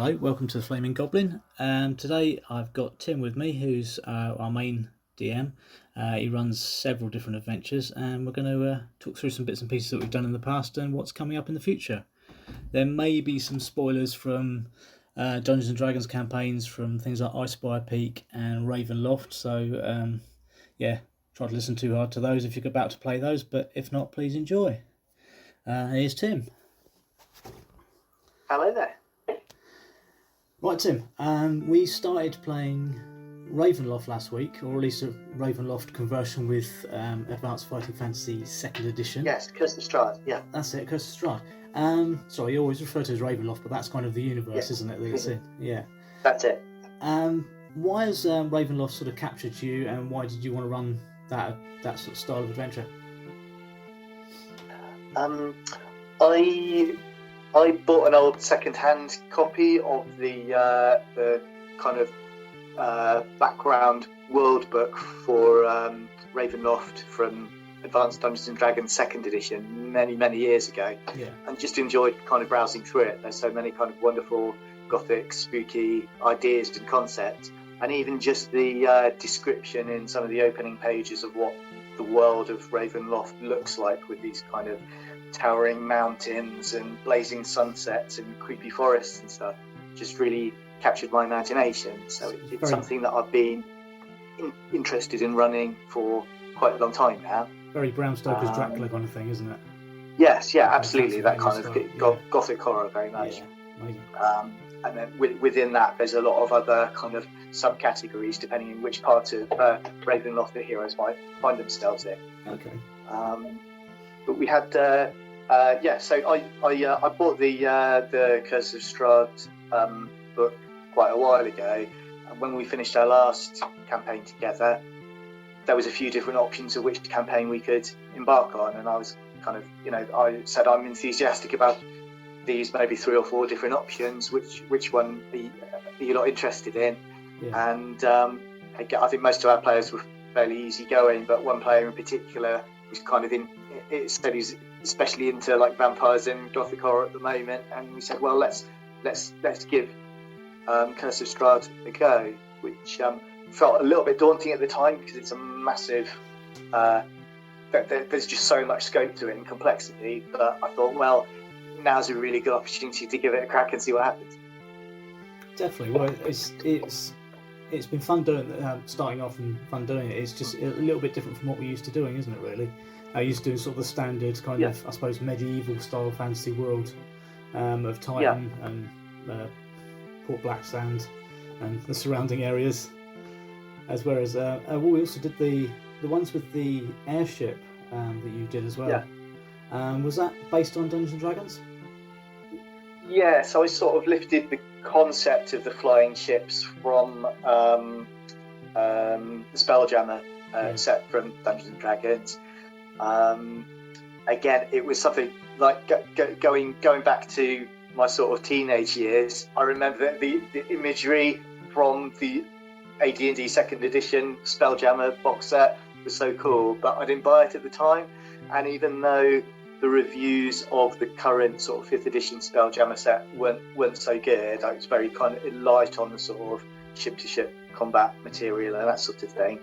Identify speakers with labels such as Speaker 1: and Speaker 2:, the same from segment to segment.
Speaker 1: Hello, welcome to the Flaming Goblin. Today I've got Tim with me, who's our main DM. He runs several different adventures, and we're going to talk through some bits and pieces that we've done in the past and what's coming up in the future. There may be some spoilers from Dungeons and Dragons campaigns, from things like Icespire Peak and Ravenloft. So try to listen too hard to those if you're about to play those. But if not, please enjoy. Here's Tim.
Speaker 2: Hello there.
Speaker 1: Right, Tim, we started playing Ravenloft last week, or at least a Ravenloft conversion with Advanced Fighting Fantasy 2nd edition.
Speaker 2: Yes, Curse of Strahd, yeah.
Speaker 1: That's it, Curse of Strahd. Sorry, you always refer to it as Ravenloft, but that's kind of the universe, isn't it, that it's in? Yeah.
Speaker 2: That's it.
Speaker 1: Why has Ravenloft sort of captured you, and why did you want to run that sort of style of adventure?
Speaker 2: I bought an old second-hand copy of the kind of background world book for Ravenloft from Advanced Dungeons and Dragons 2nd edition many years ago, and just enjoyed kind of browsing through it. There's so many kind of wonderful gothic, spooky ideas and concepts, and even just the description in some of the opening pages of what the world of Ravenloft looks like, with these kind of towering mountains and blazing sunsets and creepy forests and stuff, just really captured my imagination. So it's something that I've been interested in running for quite a long time now.
Speaker 1: Very Bram Stoker's Dracula kind of thing, isn't it?
Speaker 2: Yes, yeah, absolutely. That kind of gothic horror, very much.
Speaker 1: Yeah, amazing.
Speaker 2: And then within that, there's a lot of other kind of subcategories, depending on which part of Ravenloft the heroes might find themselves in.
Speaker 1: Okay.
Speaker 2: But we had, so I bought the Curse of Strahd book quite a while ago, and when we finished our last campaign together, there was a few different options of which campaign we could embark on, and I was kind of, I said I'm enthusiastic about these maybe 3 or 4 different options. Which one are you not interested in?
Speaker 1: Yeah.
Speaker 2: And I think most of our players were fairly easygoing, but one player in particular was kind of he's especially into like vampires and gothic horror at the moment, and we said, well, let's give Curse of Strahd a go, which felt a little bit daunting at the time because it's a massive there's just so much scope to it and complexity, but I thought, well, now's a really good opportunity to give it a crack and see what happens.
Speaker 1: Definitely. Well, it's been fun doing starting off and fun doing it. It's just a little bit different from what we're used to doing, isn't it, really? I used to do sort of the standard kind of, I suppose, medieval style fantasy world of Titan and Port Blacksand and the surrounding areas. As well as we also did the ones with the airship that you did as well. Yeah. Was that based on Dungeons and Dragons?
Speaker 2: Yeah, so I sort of lifted the concept of the flying ships from the Spelljammer set from Dungeons and Dragons. Again, it was something like going back to my sort of teenage years. I remember the imagery from the AD&D 2nd edition Spelljammer box set was so cool, but I didn't buy it at the time. And even though the reviews of the current sort of 5th edition Spelljammer set weren't so good, I was very kind of light on the sort of ship-to-ship combat material and that sort of thing.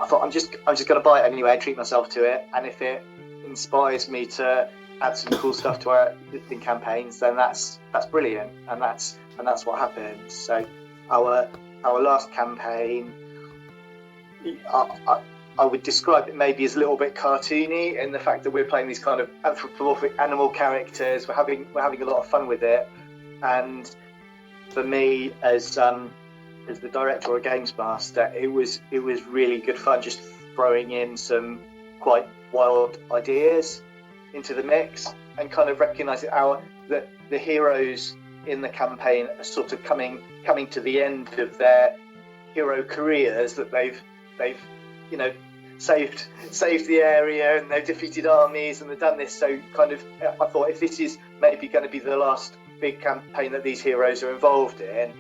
Speaker 2: I thought I'm just going to buy it anyway and treat myself to it, and if it inspires me to add some cool stuff to our existing campaigns, then that's brilliant, and that's what happened. So our last campaign, I would describe it maybe as a little bit cartoony in the fact that we're playing these kind of anthropomorphic animal characters. We're having a lot of fun with it, and for me as the director or games master, it was really good fun just throwing in some quite wild ideas into the mix and kind of recognising that the heroes in the campaign are sort of coming to the end of their hero careers, that they've saved the area and they've defeated armies and they've done this. So kind of I thought, if this is maybe going to be the last big campaign that these heroes are involved in,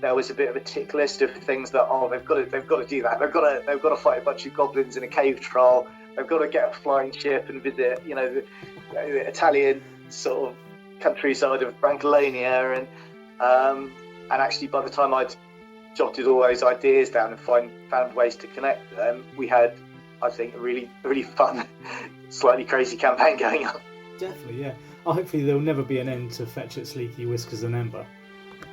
Speaker 2: there was a bit of a tick list of things that they've got to do that. They've got to fight a bunch of goblins in a cave troll. They've got to get a flying ship and visit the Italian sort of countryside of Francalonia, and actually by the time I'd jotted all those ideas down and found ways to connect them, we had, I think, a really fun, slightly crazy campaign going on.
Speaker 1: Definitely, yeah. Hopefully there'll never be an end to Fetchit, Leaky, Whiskers and Ember.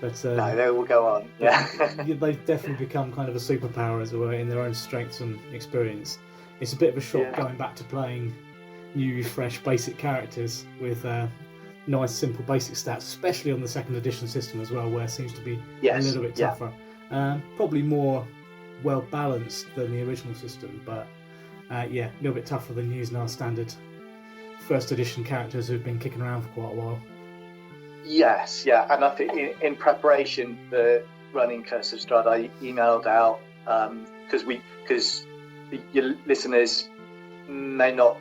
Speaker 1: But
Speaker 2: no, they will go on. Yeah,
Speaker 1: they've definitely become kind of a superpower, as it were, in their own strengths and experience. It's a bit of a shock going back to playing new, fresh, basic characters with nice, simple, basic stats, especially on the second edition system as well, where it seems to be a little bit tougher. Probably more well balanced than the original system, but a little bit tougher than using our standard first edition characters who've been kicking around for quite a while.
Speaker 2: Yes, yeah, and I think in preparation for running Curse of Strahd, I emailed out because your listeners may not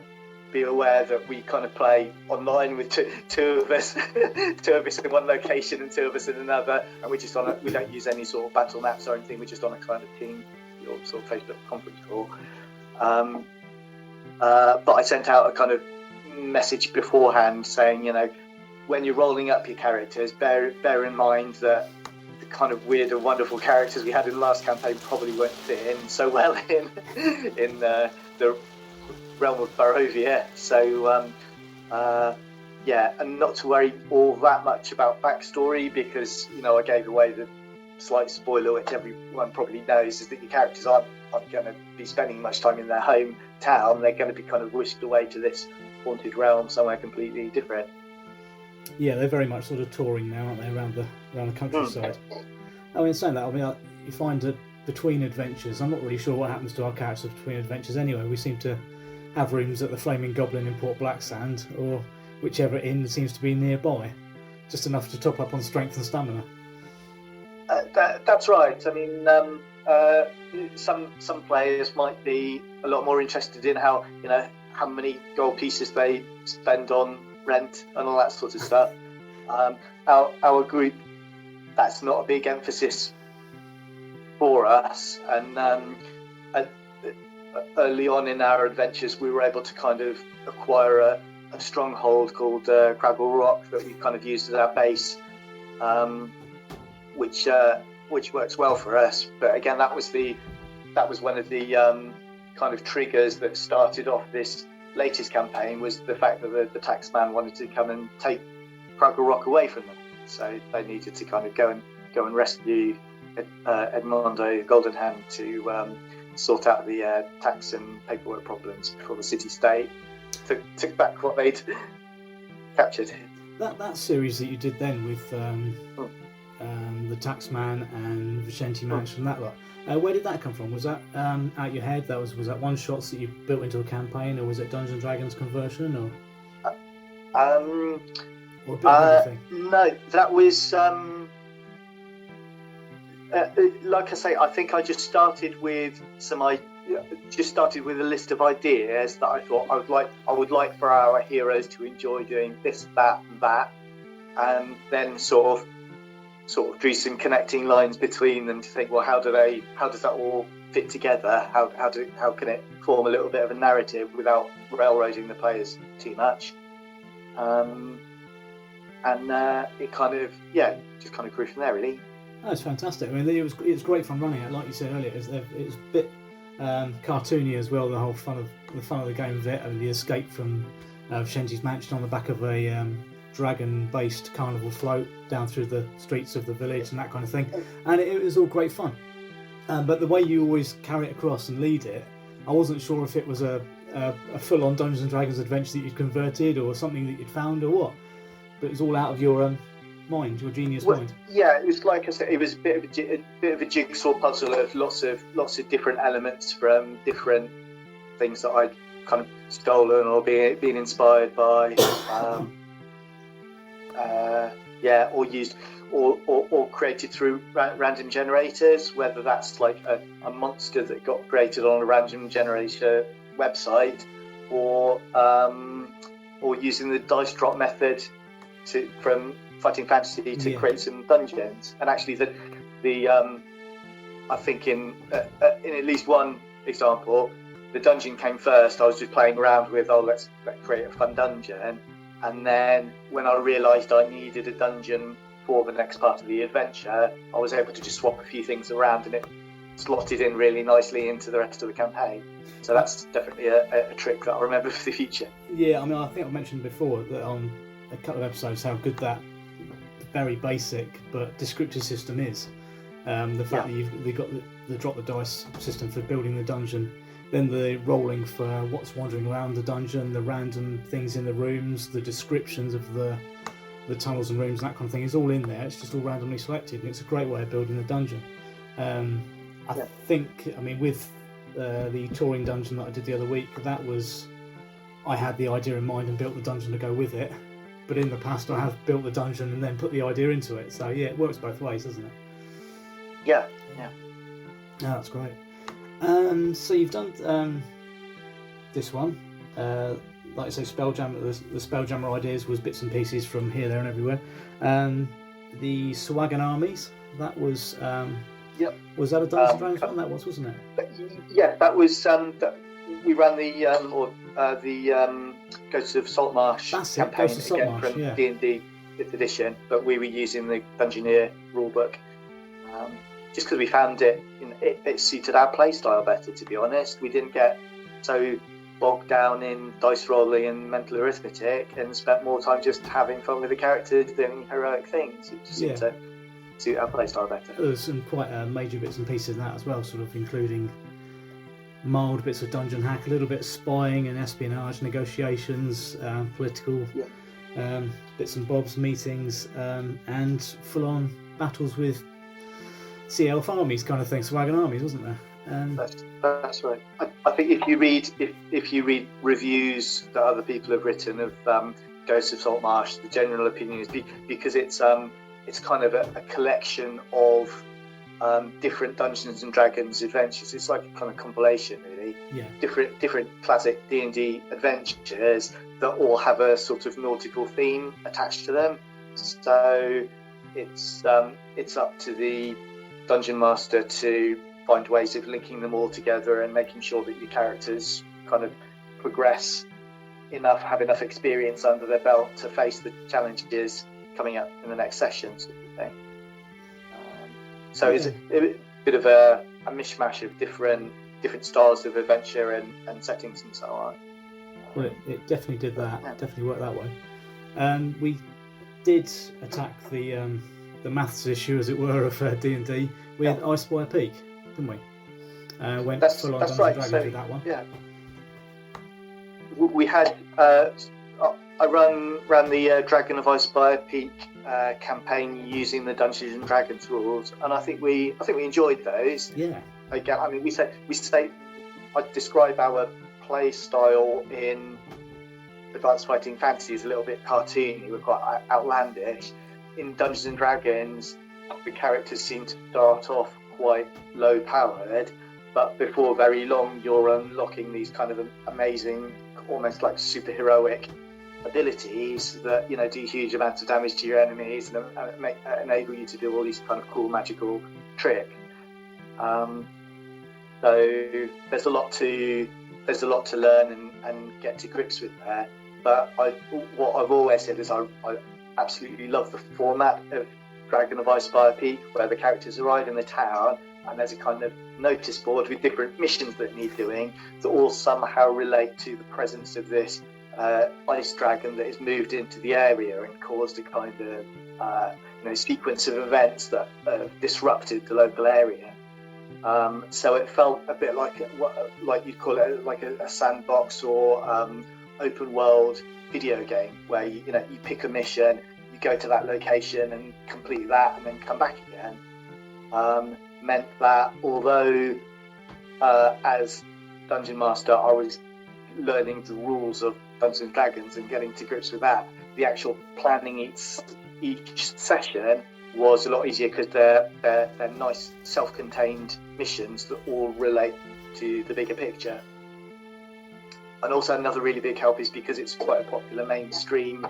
Speaker 2: be aware that we kind of play online with two of us in one location and two of us in another, and we don't use any sort of battle maps or anything. We're just on a kind of team or sort of Facebook conference call. But I sent out a kind of message beforehand saying, when you're rolling up your characters, bear in mind that the kind of weird and wonderful characters we had in the last campaign probably won't fit in so well in the realm of Barovia. So and not to worry all that much about backstory, because I gave away the slight spoiler, which everyone probably knows, is that your characters aren't going to be spending much time in their hometown. They're going to be kind of whisked away to this haunted realm somewhere completely different.
Speaker 1: Yeah, they're very much sort of touring now, aren't they, around the countryside. In saying that, you find that between adventures, I'm not really sure what happens to our characters between adventures anyway. We seem to have rooms at the Flaming Goblin in Port Blacksand, or whichever inn seems to be nearby, just enough to top up on strength and stamina.
Speaker 2: That's right. I mean, some players might be a lot more interested in how many gold pieces they spend on rent and all that sort of stuff. Our group, that's not a big emphasis for us, and early on in our adventures we were able to kind of acquire a stronghold called Craggle Rock that we kind of used as our base, which works well for us. But again, that was one of the kind of triggers that started off this latest campaign, was the fact that the taxman wanted to come and take Craggle Rock away from them, so they needed to kind of go and rescue Edmondo Golden Hand to sort out the tax and paperwork problems before the city-state took back what they'd captured.
Speaker 1: That series that you did then with the Taxman and Vicente Mansion, that lot, where did that come from? Was that out your head? Was that one shots that you built into a campaign, or was it Dungeons and Dragons conversion, or a bit of everything?
Speaker 2: No, that was like I say, I think I just started with a list of ideas that I thought I would like for our heroes to enjoy doing this, that, and that, and then sort of drew some connecting lines between them to think, well, how does that all fit together? How can it form a little bit of a narrative without railroading the players too much? And it kind of just kind of grew from there, really.
Speaker 1: That's fantastic. I mean, it was great fun running it. Like you said earlier, it was a bit cartoony as well. The whole fun of the game of it, and the escape from Vicenti's mansion on the back of a dragon-based carnival float down through the streets of the village and that kind of thing. And it was all great fun. But the way you always carry it across and lead it, I wasn't sure if it was a full-on Dungeons and Dragons adventure that you'd converted, or something that you'd found, or what. But it was all out of your mind, your genius mind.
Speaker 2: Yeah, it was like I said, it was a bit of a jigsaw puzzle of lots of different elements from different things that I'd kind of stolen or been inspired by, or used or created through random generators. Whether that's like a monster that got created on a random generator website, or using the dice drop method from Fighting Fantasy to create some dungeons. And actually, I think in at least one example, the dungeon came first. I was just playing around with, let's create a fun dungeon, and then when I realised I needed a dungeon for the next part of the adventure, I was able to just swap a few things around, and it slotted in really nicely into the rest of the campaign. So that's definitely a trick that I'll remember for the future.
Speaker 1: Yeah, I mean, I think I mentioned before that on a couple of episodes how good that very basic but descriptive system is. The fact that you've got the drop the dice system for building the dungeon, then the rolling for what's wandering around the dungeon, the random things in the rooms, the descriptions of the tunnels and rooms, and that kind of thing is all in there. It's just all randomly selected, and it's a great way of building the dungeon. I think, I mean, with the touring dungeon that I did the other week, I had the idea in mind and built the dungeon to go with it. But in the past, I have built the dungeon and then put the idea into it. So yeah, it works both ways, doesn't it?
Speaker 2: Yeah.
Speaker 1: Yeah, that's great. So you've done this one. Like I say, Spelljammer. The Spelljammer ideas was bits and pieces from here, there, and everywhere. The Swagan armies. That was. Was that a Dungeons and Dragons one? That was, wasn't it?
Speaker 2: Yeah, that was. We ran the Ghosts of Saltmarsh campaign again from D&D 5th edition, but we were using the Dungeoneer rulebook just because we found it suited our playstyle better. To be honest, we didn't get so bogged down in dice rolling and mental arithmetic, and spent more time just having fun with the characters doing heroic things. It just seemed to suit our playstyle better.
Speaker 1: There was some quite major bits and pieces in that as well, sort of including mild bits of dungeon hack, a little bit of spying and espionage, negotiations, political bits and bobs, meetings, and full-on battles with sea elf armies, kind of thing, Swagan armies, wasn't there?
Speaker 2: That's right. I think if you read reviews that other people have written of Ghosts of Saltmarsh, the general opinion is because it's kind of a collection of different Dungeons and Dragons adventures. It's like a kind of compilation, really. Yeah. Different classic D&D adventures that all have a sort of nautical theme attached to them. So it's up to the Dungeon Master to find ways of linking them all together and making sure that your characters kind of progress enough, have enough experience under their belt to face the challenges coming up in the next session, sort of thing. So it's a bit of a mishmash of different styles of adventure and settings and so on.
Speaker 1: Well, it definitely did that. It definitely worked that way. We did attack the maths issue, as it were, of D&D. We had I Spy a Peak, didn't we? Went full on Dungeons and Dragons with that one.
Speaker 2: Yeah. We had. I ran the Dragon of I Spy a Peak campaign using the Dungeons and Dragons rules, and I think we enjoyed those.
Speaker 1: Yeah.
Speaker 2: Again, I mean, I'd describe our play style in Advanced Fighting Fantasy as a little bit cartoony. We're quite outlandish. In Dungeons and Dragons, the characters seem to start off quite low powered, but before very long, you're unlocking these kind of amazing, almost like superheroic abilities that do huge amounts of damage to your enemies and enable you to do all these kind of cool magical tricks. So there's a lot to learn and get to grips with there. But what I've always said is I absolutely love the format of Dragon of I Spy a Peak, where the characters arrive in the town and there's a kind of notice board with different missions that need doing that all somehow relate to the presence of this ice dragon that has moved into the area and caused a kind of sequence of events that disrupted the local area. So it felt a bit like you'd call it like a sandbox or open world video game where you pick a mission, you go to that location and complete that and then come back again. Meant that although as Dungeon Master I was learning the rules of Dungeons and Dragons and getting to grips with that, the actual planning each session was a lot easier because they're nice self-contained missions that all relate to the bigger picture. And also another really big help is because it's quite a popular mainstream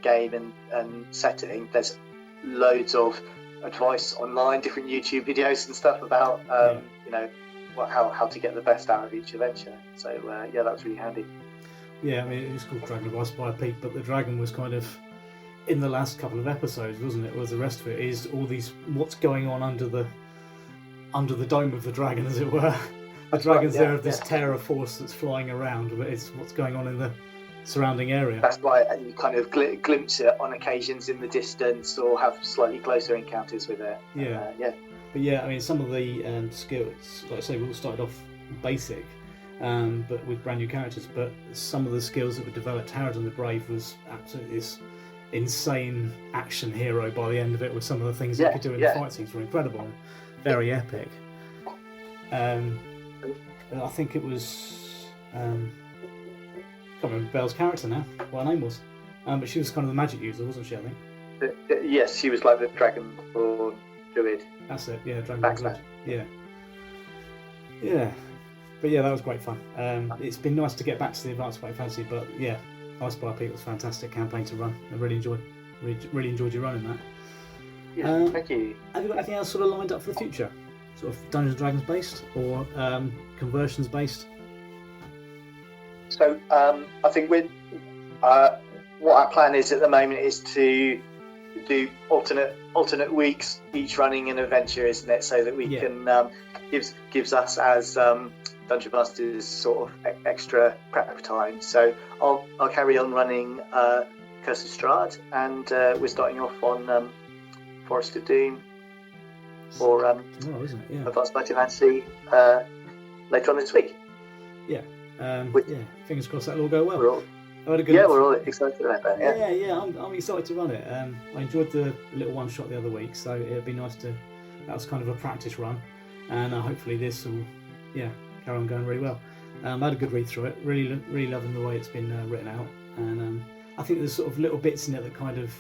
Speaker 2: game and setting, there's loads of advice online, different YouTube videos and stuff about how to get the best out of each adventure. So that was really handy.
Speaker 1: Yeah, I mean, it was called Dragon of I Spy a Peak, but the dragon was kind of in the last couple of episodes, wasn't it? Was the rest of it is all these what's going on under the dome of the dragon, as it were. The dragon's there of this terror force that's flying around, but it's what's going on in the surrounding area.
Speaker 2: That's right, and you kind of glimpse it on occasions in the distance, or have slightly closer encounters with it.
Speaker 1: Yeah. But yeah, I mean, some of the skills, like I say, we all started off basic, but with brand new characters. But some of the skills that were developed, Harridan the Brave was absolutely this insane action hero by the end of it, with some of the things he could do in the fight scenes were incredible, and very epic. I think it was I can't remember Belle's character now, what her name was, but she was kind of the magic user, wasn't she? I think.
Speaker 2: Yes, she was like the Dragonborn Druid.
Speaker 1: That's it. Yeah, Dragonborn Druid. Yeah. But yeah, that was great fun. It's been nice to get back to the Advanced Fighting Fantasy, but yeah, Ice Spire Peak was a fantastic campaign to run. I really enjoyed you running that.
Speaker 2: Yeah, thank you.
Speaker 1: Have you got anything else sort of lined up for the future? Sort of Dungeons and Dragons based, or conversions based?
Speaker 2: So I think what our plan is at the moment is to do alternate weeks, each running an adventure, isn't it? So that we can gives us as Dungeon Masters sort of extra prep time. So I'll carry on running Curse of Strahd, and we're starting off on Forest of Doom, or Advanced Fighting Fantasy later on this week.
Speaker 1: Fingers crossed that'll all go well.
Speaker 2: We're all excited about that.
Speaker 1: I'm excited to run it. I enjoyed the little one shot the other week, so it'd be nice to. That was kind of a practice run, and hopefully this will, carry on going really well. I had a good read through it. Really loving the way it's been written out, and I think there's sort of little bits in it that kind of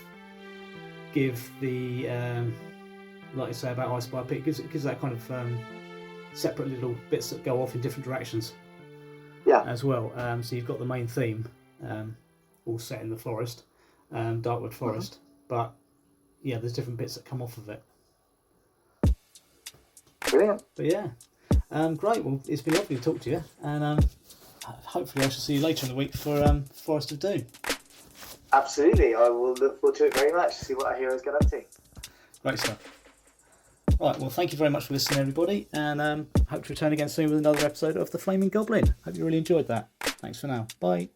Speaker 1: give the, like you say about Ice Spire Peak, gives that kind of separate little bits that go off in different directions.
Speaker 2: Yeah.
Speaker 1: As well. So you've got the main theme, all set in the forest, Darkwood Forest, but there's different bits that come off of it.
Speaker 2: Brilliant.
Speaker 1: But great. Well, it's been lovely to talk to you, and hopefully I shall see you later in the week for Forest of Doom.
Speaker 2: Absolutely, I will look forward to it very much. See what our heroes get up to.
Speaker 1: Great stuff. Right, well, thank you very much for listening, everybody, and hope to return again soon with another episode of The Flaming Goblin. Hope you really enjoyed that. Thanks for now. Bye.